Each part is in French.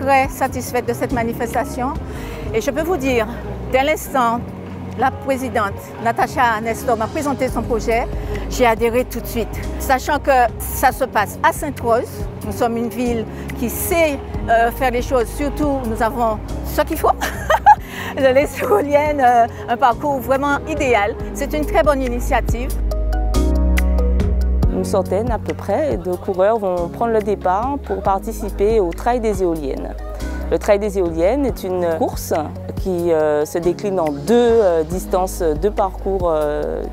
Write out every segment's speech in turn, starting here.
très satisfaite de cette manifestation et je peux vous dire, dès l'instant, la présidente Natacha Nestor m'a présenté son projet, j'ai adhéré tout de suite. Sachant que ça se passe à Sainte-Rose, nous sommes une ville qui sait faire les choses, surtout nous avons ce qu'il faut. Les éoliennes, un parcours vraiment idéal. C'est une très bonne initiative. Une centaine à peu près de coureurs vont prendre le départ pour participer au Trail des éoliennes. Le Trail des éoliennes est une course qui se décline en deux distances, deux parcours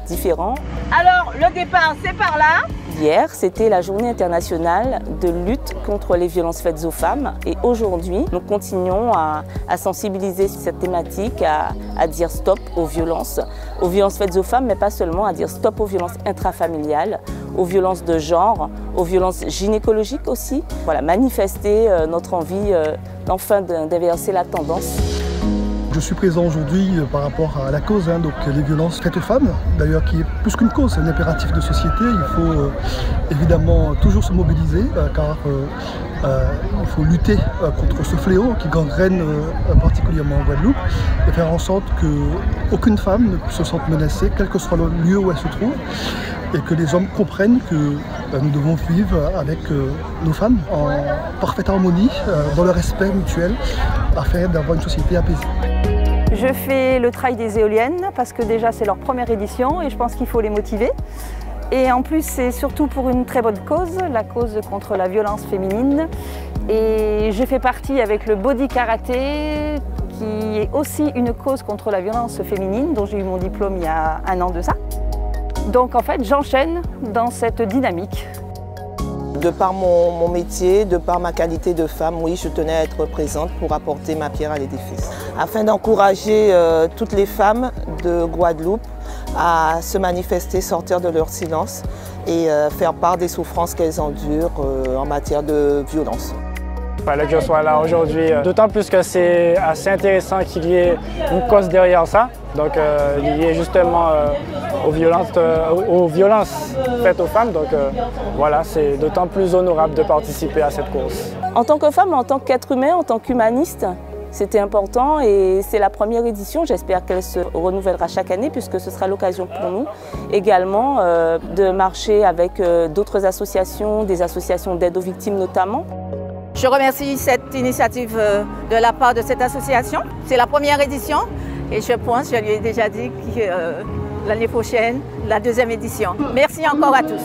différents. Alors, le départ, c'est par là. Hier, c'était la journée internationale de lutte contre les violences faites aux femmes. Et aujourd'hui, nous continuons à sensibiliser sur cette thématique, à dire stop aux violences faites aux femmes, mais pas seulement, à dire stop aux violences intrafamiliales, aux violences de genre, aux violences gynécologiques aussi. Voilà, manifester notre envie d'enfin d'inverser la tendance. Je suis présent aujourd'hui par rapport à la cause, donc les violences faites aux femmes, d'ailleurs qui est plus qu'une cause, c'est un impératif de société. Il faut évidemment toujours se mobiliser car il faut lutter contre ce fléau qui gangrène particulièrement en Guadeloupe et faire en sorte qu'aucune femme ne se sente menacée, quel que soit le lieu où elle se trouve, et que les hommes comprennent que nous devons vivre avec nos femmes en parfaite harmonie, dans le respect mutuel, afin d'avoir une société apaisée. Je fais le Trail des éoliennes parce que déjà c'est leur première édition et je pense qu'il faut les motiver. Et en plus c'est surtout pour une très bonne cause, la cause contre la violence féminine. Et je fais partie avec le Body Karaté qui est aussi une cause contre la violence féminine dont j'ai eu mon diplôme il y a un an de ça. Donc en fait j'enchaîne dans cette dynamique. De par mon métier, de par ma qualité de femme, oui, je tenais à être présente pour apporter ma pierre à l'édifice. Afin d'encourager toutes les femmes de Guadeloupe à se manifester, sortir de leur silence et faire part des souffrances qu'elles endurent en matière de violence. Il fallait que je sois là aujourd'hui, d'autant plus que c'est assez intéressant qu'il y ait une cause derrière ça, donc liée justement aux violences faites aux femmes. Donc voilà, c'est d'autant plus honorable de participer à cette course. En tant que femme, en tant qu'être humain, en tant qu'humaniste, c'était important et c'est la première édition. J'espère qu'elle se renouvellera chaque année puisque ce sera l'occasion pour nous également de marcher avec d'autres associations, des associations d'aide aux victimes notamment. Je remercie cette initiative de la part de cette association. C'est la première édition et je pense, je lui ai déjà dit que l'année prochaine, la deuxième édition. Merci encore à tous.